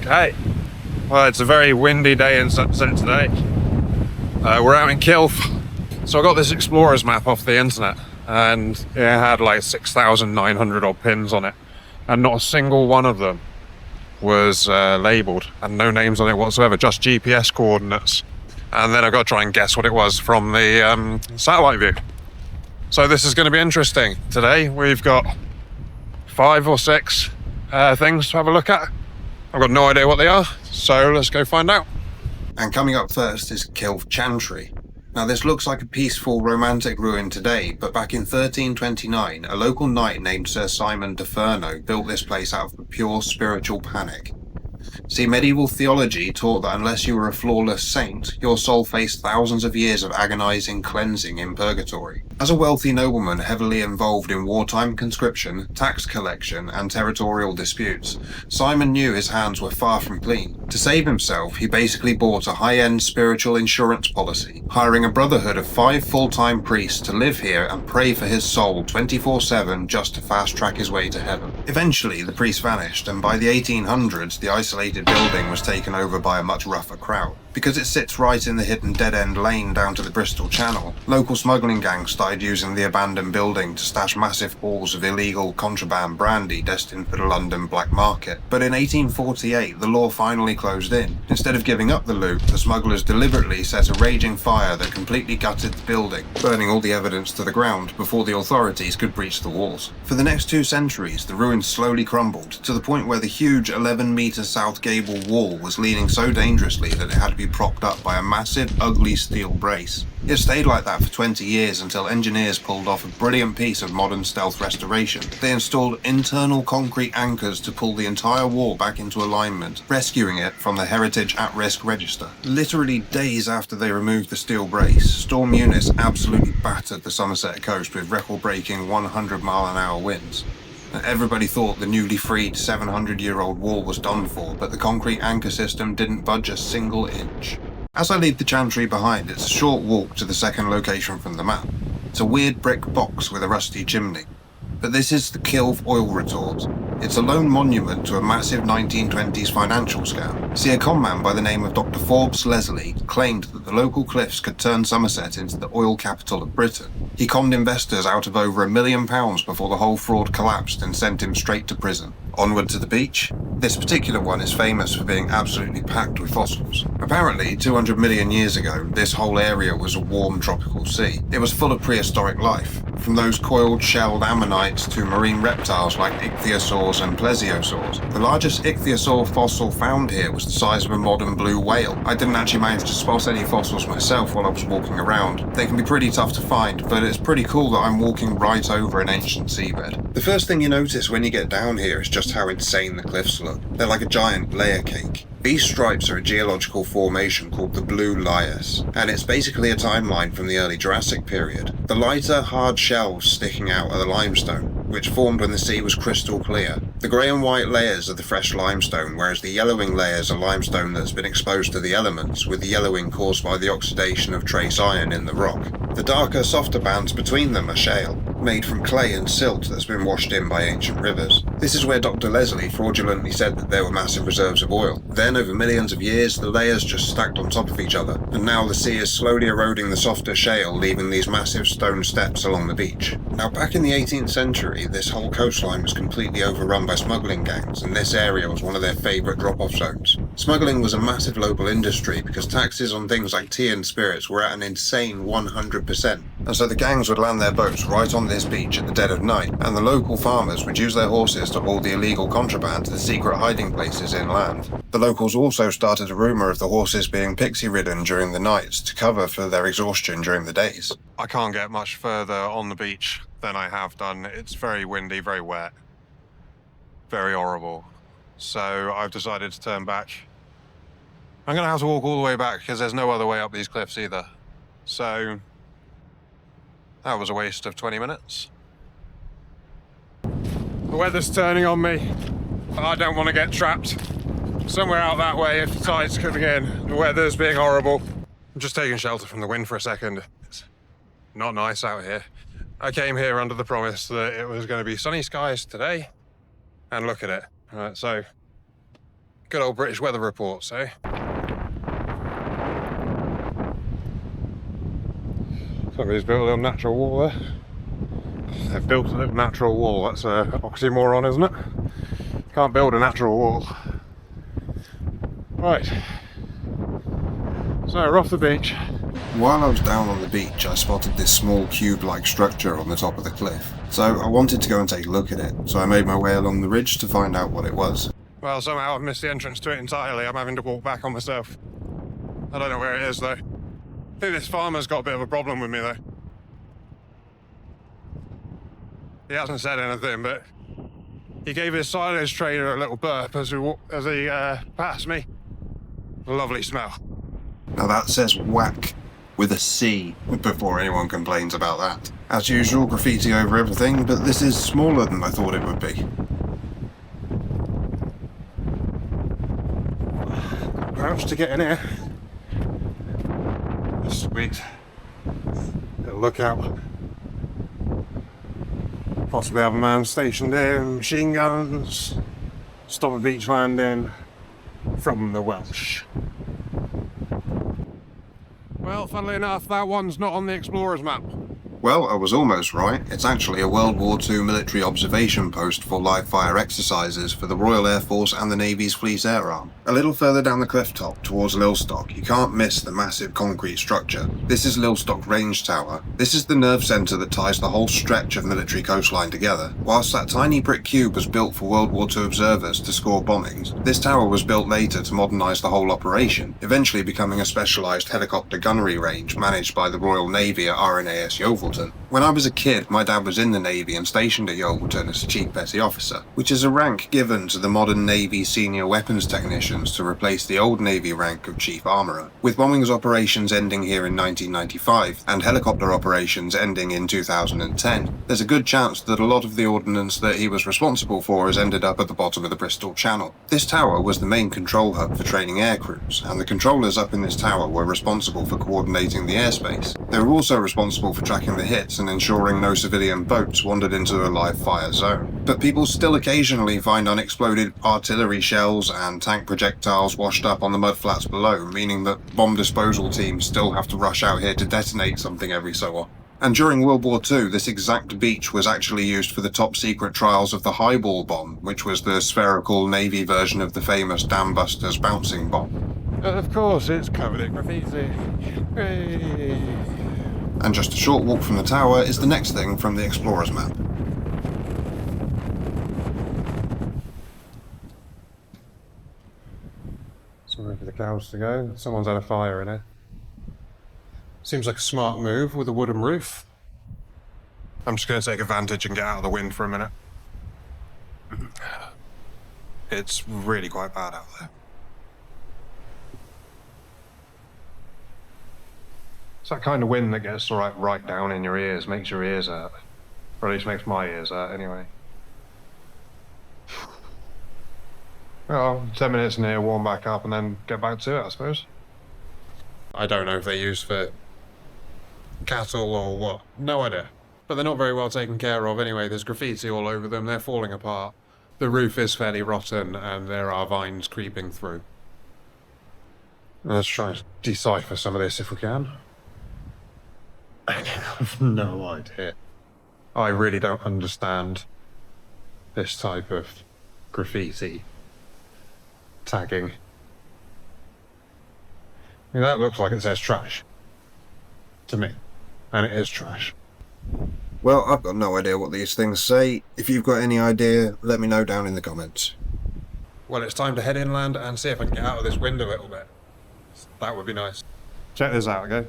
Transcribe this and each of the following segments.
Okay, well, it's a very windy day in Somerset today. We're out in Kilve. So I got this explorer's map off the internet, and it had like 6,900 odd pins on it, and not a single one of them was labelled, and no names on it whatsoever, just GPS coordinates. And then I've got to try and guess what it was from the satellite view. So this is going to be interesting. Today we've got 5 or 6 things to have a look at. I've got no idea what they are, so let's go find out. And coming up first is Kilve Chantry. Now this looks like a peaceful romantic ruin today, but back in 1329, a local knight named Sir Simon de Furno built this place out of a pure spiritual panic. See, medieval theology taught that unless you were a flawless saint, your soul faced thousands of years of agonizing cleansing in purgatory. As a wealthy nobleman heavily involved in wartime conscription, tax collection, and territorial disputes, Simon knew his hands were far from clean. To save himself, he basically bought a high-end spiritual insurance policy, hiring a brotherhood of 5 full-time priests to live here and pray for his soul 24/7 just to fast-track his way to heaven. Eventually, the priests vanished, and by the 1800s, the isolated building was taken over by a much rougher crowd. Because it sits right in the hidden dead-end lane down to the Bristol Channel, local smuggling gangs started using the abandoned building to stash massive hauls of illegal contraband brandy destined for the London black market. But in 1848, the law finally closed in. Instead of giving up the loot, the smugglers deliberately set a raging fire that completely gutted the building, burning all the evidence to the ground before the authorities could breach the walls. For the next 2 centuries, the ruins slowly crumbled, to the point where the huge 11-metre south gable wall was leaning so dangerously that it had to be propped up by a massive, ugly steel brace. It stayed like that for 20 years until engineers pulled off a brilliant piece of modern stealth restoration. They installed internal concrete anchors to pull the entire wall back into alignment, rescuing it from the Heritage at-Risk register. Literally days after they removed the steel brace, Storm Eunice absolutely battered the Somerset coast with record-breaking 100-mile-an-hour winds. Everybody thought the newly freed 700-year-old wall was done for, but the concrete anchor system didn't budge a single inch. As I leave the chantry behind, it's a short walk to the second location from the map. It's a weird brick box with a rusty chimney. But this is the Kilve Oil Retort. It's a lone monument to a massive 1920s financial scam. See, a conman by the name of Dr. Forbes Leslie claimed that the local cliffs could turn Somerset into the oil capital of Britain. He conned investors out of over £1 million before the whole fraud collapsed and sent him straight to prison. Onward to the beach. This particular one is famous for being absolutely packed with fossils. Apparently, 200 million years ago, this whole area was a warm tropical sea. It was full of prehistoric life, from those coiled shelled ammonites to marine reptiles like ichthyosaurs and plesiosaurs. The largest ichthyosaur fossil found here was the size of a modern blue whale. I didn't actually manage to spot any fossils myself while I was walking around. They can be pretty tough to find, but it's pretty cool that I'm walking right over an ancient seabed. The first thing you notice when you get down here is just how insane the cliffs look. They're like a giant layer cake. These stripes are a geological formation called the Blue Lias, and it's basically a timeline from the early Jurassic period. The lighter, hard shells sticking out are the limestone, which formed when the sea was crystal clear. The grey and white layers are the fresh limestone, whereas the yellowing layers are limestone that's been exposed to the elements, with the yellowing caused by the oxidation of trace iron in the rock. The darker, softer bands between them are shale, made from clay and silt that's been washed in by ancient rivers. This is where Dr. Leslie fraudulently said that there were massive reserves of oil. Then, over millions of years, the layers just stacked on top of each other, and now the sea is slowly eroding the softer shale, leaving these massive stone steps along the beach. Now, back in the 18th century, this whole coastline was completely overrun by smuggling gangs, and this area was one of their favourite drop-off zones. Smuggling was a massive local industry because taxes on things like tea and spirits were at an insane 100%. And so the gangs would land their boats right on this beach at the dead of night, and the local farmers would use their horses to haul the illegal contraband to the secret hiding places inland. The locals also started a rumour of the horses being pixie-ridden during the nights to cover for their exhaustion during the days. I can't get much further on the beach than I have done. It's very windy, very wet, very horrible. So I've decided to turn back. I'm going to have to walk all the way back because there's no other way up these cliffs either. So that was a waste of 20 minutes. The weather's turning on me. I don't want to get trapped somewhere out that way if the tide's coming in. The weather's being horrible. I'm just taking shelter from the wind for a second. It's not nice out here. I came here under the promise that it was going to be sunny skies today, and look at it. So Good old British weather reports, eh? Somebody's built a little natural wall there. They've built a little natural wall. That's an oxymoron, isn't it? Can't build a natural wall. Right. So we're off the beach. While I was down on the beach, I spotted this small cube-like structure on the top of the cliff. So I wanted to go and take a look at it, so I made my way along the ridge to find out what it was. Well, somehow I've missed the entrance to it entirely. I'm having to walk back on myself. I don't know where it is, though. I think this farmer's got a bit of a problem with me, though. He hasn't said anything, but he gave his silage trader a little burp as he passed me. Lovely smell. Now that says whack with a C before anyone complains about that. As usual, graffiti over everything, but this is smaller than I thought it would be. Crouch to get in here. Sweet. Little lookout. Possibly have a man stationed here, machine guns, stop a beach landing from the Welsh. Well, funnily enough, that one's not on the explorer's map. Well, I was almost right. It's actually a World War II military observation post for live fire exercises for the Royal Air Force and the Navy's Fleet Air Arm. A little further down the cliff top, towards Lilstock, you can't miss the massive concrete structure. This is Lilstock Range Tower. This is the nerve centre that ties the whole stretch of military coastline together. Whilst that tiny brick cube was built for World War II observers to score bombings, this tower was built later to modernise the whole operation, eventually becoming a specialised helicopter gunnery range managed by the Royal Navy at RNAS Yeovilton. When I was a kid, my dad was in the Navy and stationed at Yeovilton as a Chief Petty Officer, which is a rank given to the modern Navy senior weapons technicians to replace the old Navy rank of Chief Armourer. With bombings operations ending here in 1995 and helicopter operations ending in 2010, there's a good chance that a lot of the ordnance that he was responsible for has ended up at the bottom of the Bristol Channel. This tower was the main control hub for training air crews, and the controllers up in this tower were responsible for coordinating the airspace. They were also responsible for tracking the hits and ensuring no civilian boats wandered into a live fire zone. But people still occasionally find unexploded artillery shells and tank projectiles washed up on the mudflats below, meaning that bomb disposal teams still have to rush out here to detonate something every so often. And during World War II, this exact beach was actually used for the top secret trials of the highball bomb, which was the spherical Navy version of the famous Dam Busters bouncing bomb. Of course, it's covered in graffiti. Hey. And just a short walk from the tower is the next thing from the explorer's map. Somewhere for the cows to go. Someone's had a fire in here. Seems like a smart move with a wooden roof. I'm just going to take advantage and get out of the wind for a minute. It's really quite bad out there. It's that kind of wind that gets right down in your ears, makes your ears hurt. Or at least makes my ears hurt, anyway. Well, 10 minutes in here, warm back up, and then get back to it, I suppose. I don't know if they're used for cattle or what. No idea. But they're not very well taken care of anyway. There's graffiti all over them, they're falling apart. The roof is fairly rotten, and there are vines creeping through. Let's try and decipher some of this if we can. I have no idea. I really don't understand this type of graffiti tagging. I mean, that looks like it says trash to me, and it is trash. Well, I've got no idea what these things say. If you've got any idea, let me know down in the comments. Well, it's time to head inland and see if I can get out of this wind a little bit. That would be nice. Check this out, okay?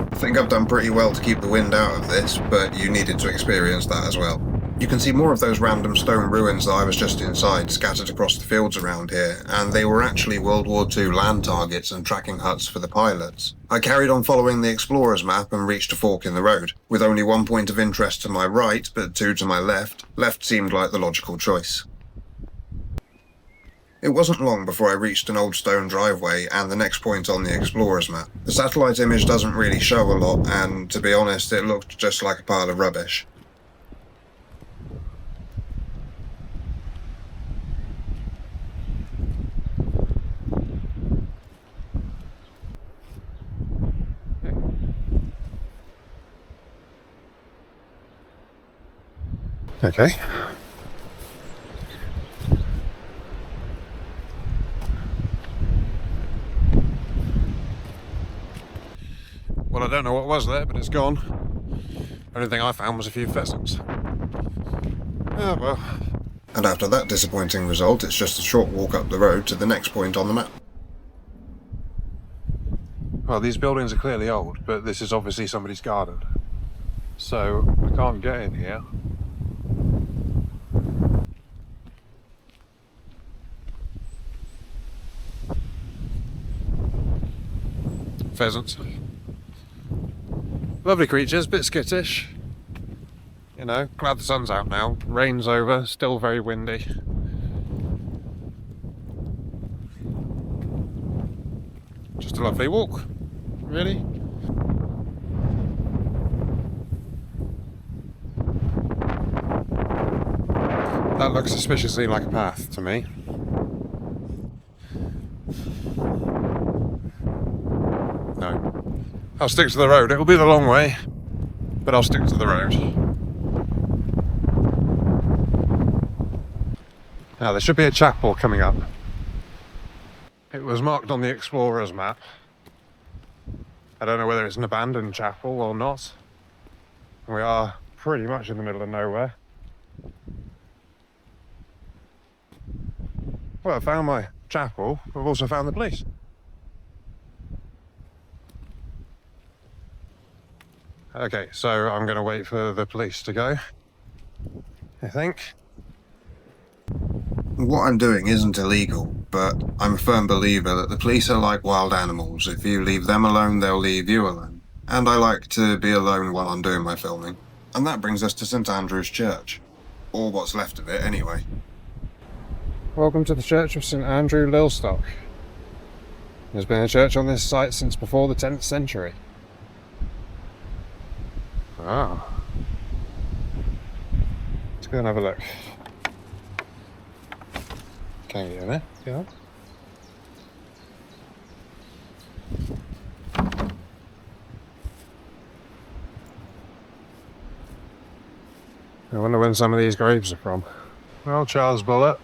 I think I've done pretty well to keep the wind out of this, but you needed to experience that as well. You can see more of those random stone ruins that I was just inside scattered across the fields around here, and they were actually World War II land targets and tracking huts for the pilots. I carried on following the explorer's map and reached a fork in the road. With only one point of interest to my right, but two to my left seemed like the logical choice. It wasn't long before I reached an old stone driveway and the next point on the explorer's map. The satellite image doesn't really show a lot, and to be honest, it looked just like a pile of rubbish. Okay. Well, I don't know what was there, but it's gone. Only thing I found was a few pheasants. Oh well. And after that disappointing result, it's just a short walk up the road to the next point on the map. Well, these buildings are clearly old, but this is obviously somebody's garden. So, I can't get in here. Pheasants. Lovely creatures, bit skittish. You know, glad the sun's out now. Rain's over, still very windy. Just a lovely walk, really. That looks suspiciously like a path to me. No. I'll stick to the road. It'll be the long way, but I'll stick to the road. Now, there should be a chapel coming up. It was marked on the explorer's map. I don't know whether it's an abandoned chapel or not. We are pretty much in the middle of nowhere. Well, I found my chapel. I've also found the police. Okay, so I'm going to wait for the police to go, I think. What I'm doing isn't illegal, but I'm a firm believer that the police are like wild animals. If you leave them alone, they'll leave you alone. And I like to be alone while I'm doing my filming. And that brings us to St Andrew's Church. Or what's left of it, anyway. Welcome to the Church of St Andrew, Lilstock. There's been a church on this site since before the 10th century. Ah. Let's go and have a look. Can you hear me? Yeah. I wonder when some of these graves are from. Well, Charles Bullet,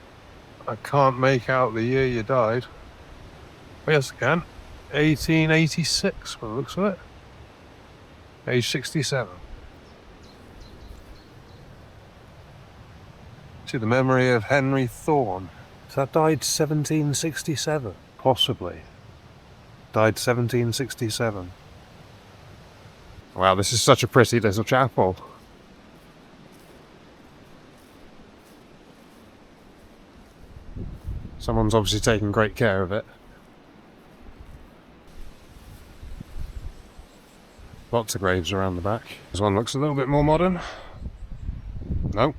I can't make out the year you died. Oh, yes, I can. 1886, by the looks of it. Age 67. To the memory of Henry Thorne. So that died 1767? Possibly. Died 1767. Wow, this is such a pretty little chapel. Someone's obviously taken great care of it. Lots of graves around the back. This one looks a little bit more modern. Nope.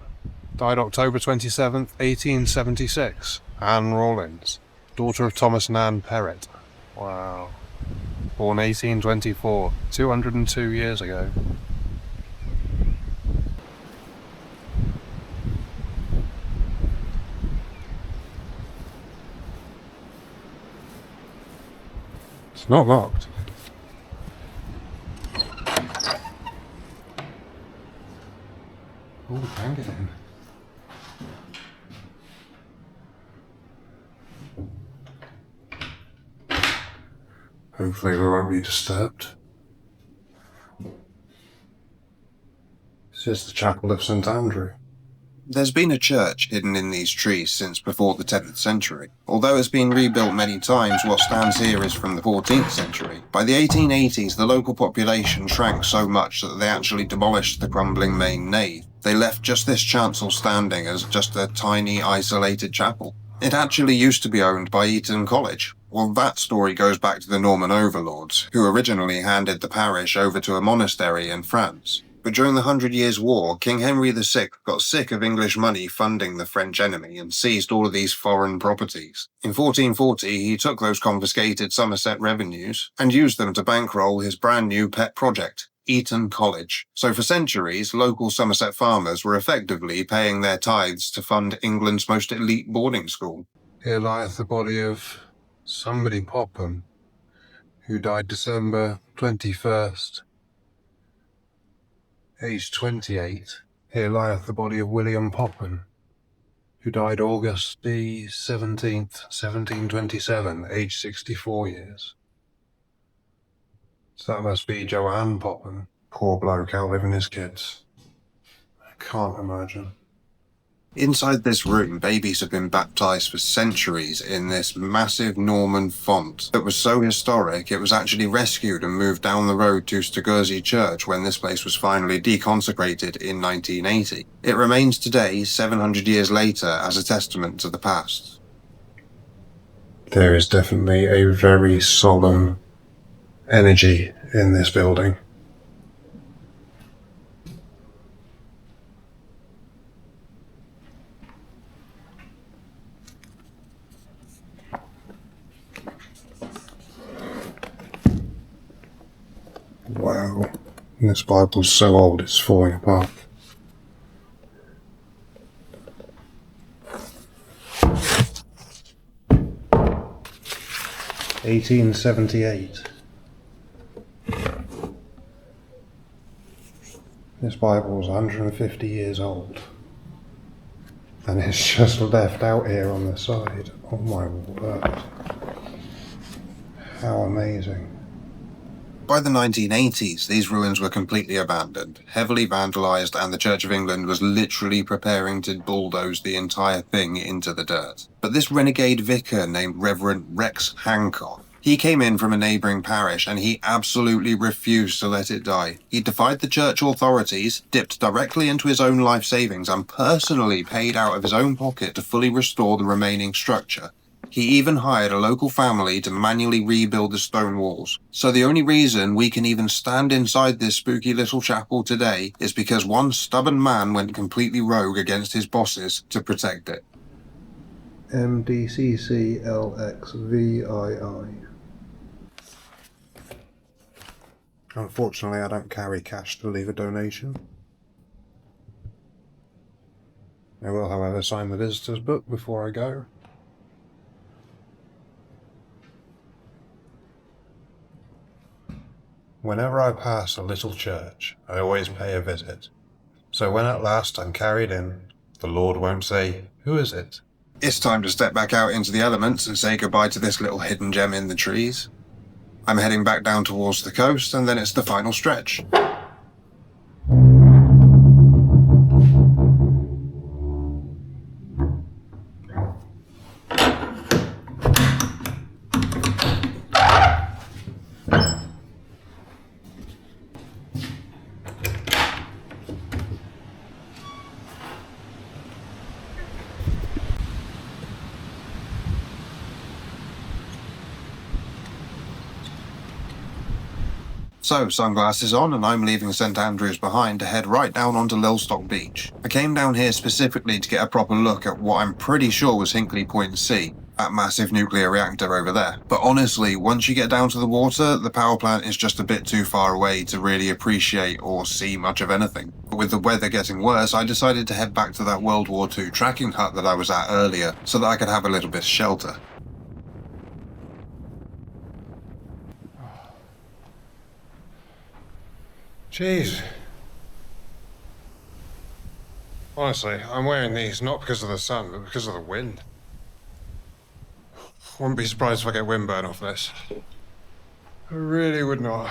Died October 27th, 1876. Anne Rawlins, daughter of Thomas and Anne Perrott. Wow. Born 1824, 202 years ago. It's not locked. Oh, we can get in. Hopefully we won't be disturbed. This is the Chapel of St Andrew. There's been a church hidden in these trees since before the 10th century. Although it's been rebuilt many times, what stands here is from the 14th century. By the 1880s, the local population shrank so much that they actually demolished the crumbling main nave. They left just this chancel standing as just a tiny, isolated chapel. It actually used to be owned by Eton College. Well, that story goes back to the Norman overlords, who originally handed the parish over to a monastery in France. But during the 100 Years' War, King Henry VI got sick of English money funding the French enemy and seized all of these foreign properties. In 1440, he took those confiscated Somerset revenues and used them to bankroll his brand new pet project, Eton College. So for centuries, local Somerset farmers were effectively paying their tithes to fund England's most elite boarding school. Here lieth the body of somebody Popham, who died December 21st, aged 28, Here lieth the body of William Popham, who died August the 17th, 1727, aged 64 years. So that must be Joanne Popham. Poor bloke outliving his kids. I can't imagine. Inside this room, babies have been baptised for centuries in this massive Norman font that was so historic it was actually rescued and moved down the road to Stagursey Church when this place was finally deconsecrated in 1980. It remains today, 700 years later, as a testament to the past. There is definitely a very solemn energy in this building. Wow, this Bible's so old it's falling apart. (1878). This Bible's 150 years old. And it's just left out here on the side. Oh my word. How amazing. By the 1980s, these ruins were completely abandoned, heavily vandalised, and the Church of England was literally preparing to bulldoze the entire thing into the dirt. But this renegade vicar named Reverend Rex Hancock, he came in from a neighbouring parish and he absolutely refused to let it die. He defied the church authorities, dipped directly into his own life savings, and personally paid out of his own pocket to fully restore the remaining structure. He even hired a local family to manually rebuild the stone walls. So the only reason we can even stand inside this spooky little chapel today is because one stubborn man went completely rogue against his bosses to protect it. MDCCLXVII. Unfortunately, I don't carry cash to leave a donation. I will, however, sign the visitor's book before I go. Whenever I pass a little church, I always pay a visit. So when at last I'm carried in, the Lord won't say, "Who is it?" It's time to step back out into the elements and say goodbye to this little hidden gem in the trees. I'm heading back down towards the coast, and then it's the final stretch. So, sunglasses on, and I'm leaving St Andrews behind to head right down onto Lilstock Beach. I came down here specifically to get a proper look at what I'm pretty sure was Hinkley Point C, that massive nuclear reactor over there. But honestly, once you get down to the water, the power plant is just a bit too far away to really appreciate or see much of anything. But with the weather getting worse, I decided to head back to that World War II tracking hut that I was at earlier, so that I could have a little bit of shelter. Jeez. Honestly, I'm wearing these not because of the sun, but because of the wind. Wouldn't be surprised if I get windburn off this. I really would not.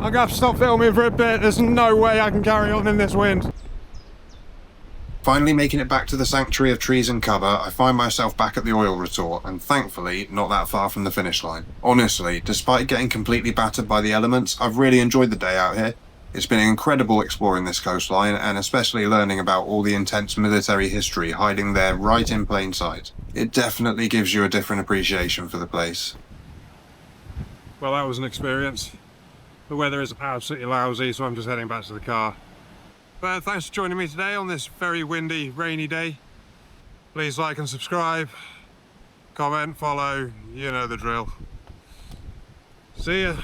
I'm gonna have to stop filming for a bit. There's no way I can carry on in this wind. Finally making it back to the sanctuary of trees and cover, I find myself back at the oil retort, and thankfully not that far from the finish line. Honestly, despite getting completely battered by the elements, I've really enjoyed the day out here. It's been incredible exploring this coastline, and especially learning about all the intense military history hiding there right in plain sight. It definitely gives you a different appreciation for the place. Well, that was an experience. The weather is absolutely lousy, so I'm just heading back to the car. But thanks for joining me today on this very windy, rainy day. Please like and subscribe, comment, follow, you know the drill. See ya.